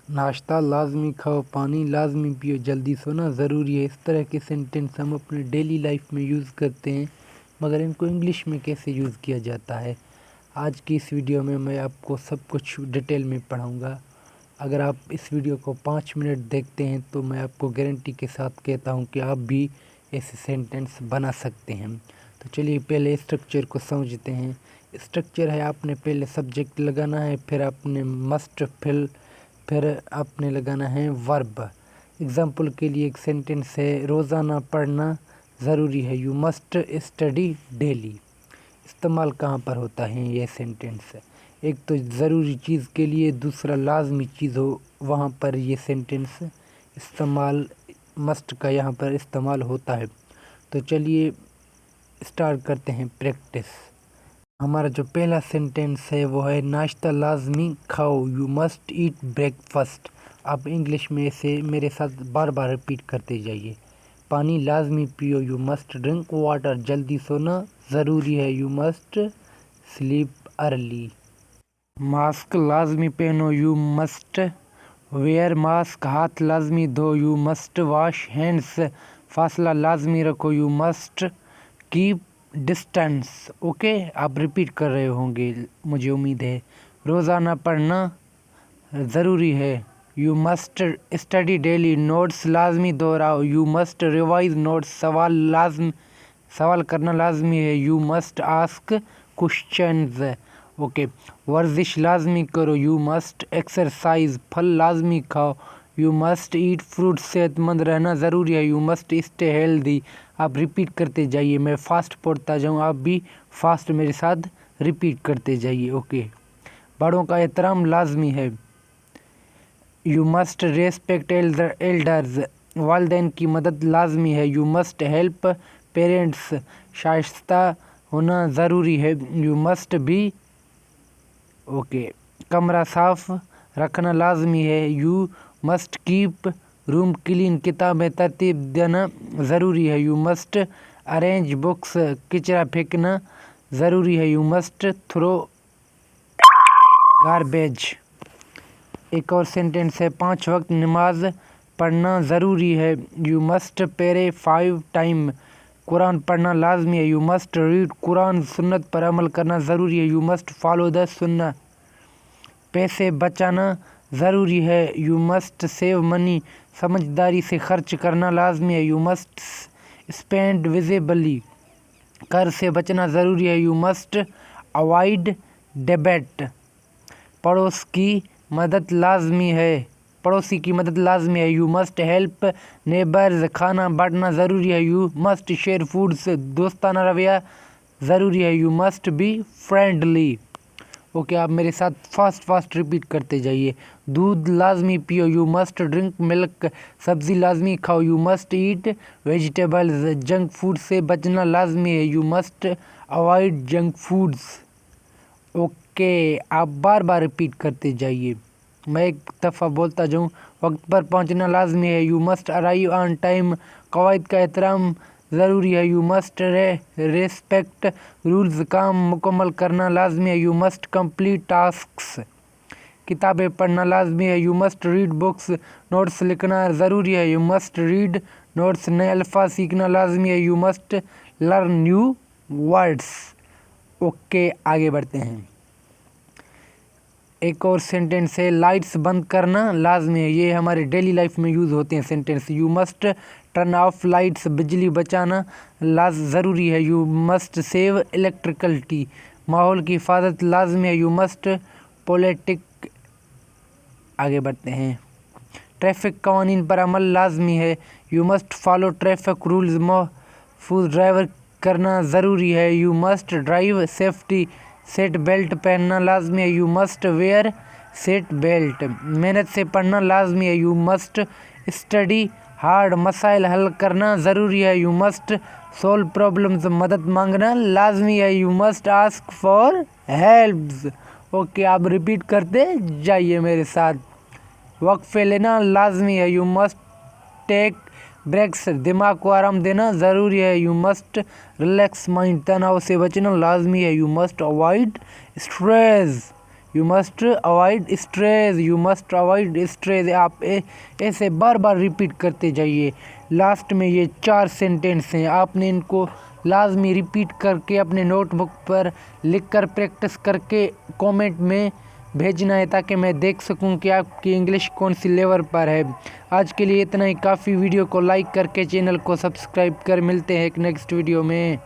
नाश्ता लाजमी खाओ, पानी लाजमी पियो, जल्दी सोना ज़रूरी है। इस तरह के सेंटेंस हम अपने डेली लाइफ में यूज़ करते हैं, मगर इनको इंग्लिश में कैसे यूज़ किया जाता है, आज की इस वीडियो में मैं आपको सब कुछ डिटेल में पढ़ाऊँगा। अगर आप इस वीडियो को 5 मिनट देखते हैं तो मैं आपको गारंटी के साथ कहता हूँ कि आप भी ऐसे सेंटेंस बना सकते हैं। तो चलिए पहले स्ट्रक्चर को समझते हैं। स्ट्रक्चर है, आपने पहले सब्जेक्ट लगाना है, फिर आपने मस्ट फिर आपने लगाना है वर्ब। एग्जाम्पल के लिए एक सेंटेंस है, रोज़ाना पढ़ना ज़रूरी है, यू मस्ट स्टडी डेली। इस्तेमाल कहाँ पर होता है ये सेंटेंस? एक तो ज़रूरी चीज़ के लिए, दूसरा लाजमी चीज़ हो वहाँ पर ये सेंटेंस इस्तेमाल, मस्ट का यहाँ पर इस्तेमाल होता है। तो चलिए स्टार्ट करते हैं प्रैक्टिस। हमारा जो पहला सेंटेंस है वो है, नाश्ता लाजमी खाओ, यू मस्ट ईट ब्रेकफास्ट। आप इंग्लिश में इसे मेरे साथ बार बार रिपीट करते जाइए। पानी लाजमी पियो, यू मस्ट ड्रिंक वाटर। जल्दी सोना ज़रूरी है, you must sleep early. Mask लाजमी पहनो, यू मस्ट वेयर मास्क। हाथ लाजमी धो, यू मस्ट वॉश हैंड्स। फासला लाजमी रखो, you must keep distance. Okay, आप रिपीट कर रहे होंगे मुझे उम्मीद है। रोज़ाना पढ़ना ज़रूरी है, you must study daily. Notes लाजमी दोहराओ, यू मस्ट रिवाइज नोट्स। सवाल करना लाजमी है, you must ask questions. Okay, वर्जिश लाजमी करो, यू मस्ट एक्सरसाइज। फल लाजमी खाओ, यू मस्ट ईट फ्रूट। सेहतमंद रहना ज़रूरी है, यू मस्ट स्टे हेल्दी। आप रिपीट करते जाइए, मैं फास्ट पढ़ता जाऊँ, आप भी फास्ट मेरे साथ रिपीट करते जाइए। ओके, बड़ों का एहतराम लाजमी है, यू मस्ट रेस्पेक्ट एल्डर्स। वालिदैन की मदद लाजमी है, you must help parents. Shaista होना ज़रूरी है, यू मस्ट बी। ओके, कमरा साफ रखना लाजमी है, you must keep room clean. किताबें तरतीब देना ज़रूरी है, यू मस्ट अरेंज बुक्स। कचरा फेंकना ज़रूरी है, यू मस्ट थ्रो गार्बेज। एक और सेंटेंस है, 5 वक्त नमाज पढ़ना ज़रूरी है, you must pray 5 time. Quran पढ़ना लाजमी है, यू मस्ट रीड कुरान। सुन्नत पर अमल करना ज़रूरी है, यू मस्ट फॉलो द सुन्ना। पैसे बचाना ज़रूरी है, यू मस्ट सेव मनी। समझदारी से खर्च करना लाजमी है, यू मस्ट स्पेंड विजिबली। कर से बचना ज़रूरी है, यू मस्ट अवॉइड डेब्ट। पड़ोसी की मदद लाजमी है, यू मस्ट हेल्प नेबर्स। खाना बांटना ज़रूरी है, यू मस्ट शेयर फूड्स। दोस्ताना रवैया ज़रूरी है, you must be friendly. Okay, आप मेरे साथ फास्ट रिपीट करते जाइए। दूध लाजमी पियो, यू मस्ट ड्रिंक मिल्क। सब्ज़ी लाजमी खाओ, you must eat vegetables. Junk food से बचना लाजमी है, you must avoid junk foods. Okay, आप बार बार रिपीट करते जाइए, मैं एक दफ़ा बोलता जाऊँ। वक्त पर पहुँचना लाजमी है, you must arrive on time. कवायद का एहतराम ज़रूरी है, यू मस्ट रेस्पेक्ट रूल्स। काम मुकम्मल करना लाजमी है, यू मस्ट कंप्लीट टास्क्स। किताबें पढ़ना लाजमी है, you must read books. Notes लिखना ज़रूरी है, यू मस्ट रीड नोट्स। नए अल्फाज सीखना लाजमी है, you must learn new words. Okay, आगे बढ़ते हैं। एक और सेंटेंस है, लाइट्स बंद करना लाजमी है। ये हमारे डेली लाइफ में यूज़ होते हैं sentence. You must turn off lights. बिजली बचाना ज़रूरी है, यू मस्ट सेव इलेक्ट्रिकलिटी। माहौल की हिफाजत लाजमी है, यू मस्ट पॉलिटिक। आगे बढ़ते हैं। ट्रैफिक कवानीन पर अमल लाजमी है, you must follow traffic rules. महफूज ड्राइवर करना ज़रूरी है, you must drive safety. Seat belt पहनना लाजमी है, you must where seat belt. मेहनत से पढ़ना लाजमी है, यू मस्ट स्टडी हार्ड। मसाइल हल करना ज़रूरी है, यू मस्ट सोल्व प्रॉब्लम्स। मदद मांगना लाजमी है, you must ask for helps. Okay, आप रिपीट करते जाइए मेरे साथ। वक्फे लेना लाजमी है, यू मस्ट टेक ब्रेक्स। दिमाग को आराम देना ज़रूरी है, यू मस्ट रिलैक्स माइंड। तनाव से बचना लाजमी है, you must avoid stress. You must avoid stress, you must avoid stress. आप ऐसे बार बार रिपीट करते जाइए। लास्ट में ये 4 सेंटेंस हैं, आपने इनको लाजमी रिपीट करके अपने नोटबुक पर लिख कर प्रैक्टिस करके कमेंट में भेजना है, ताकि मैं देख सकूं कि आपकी इंग्लिश कौन सी लेवल पर है। आज के लिए इतना ही काफ़ी। वीडियो को लाइक करके चैनल को सब्सक्राइब कर मिलते हैं एक नेक्स्ट वीडियो में।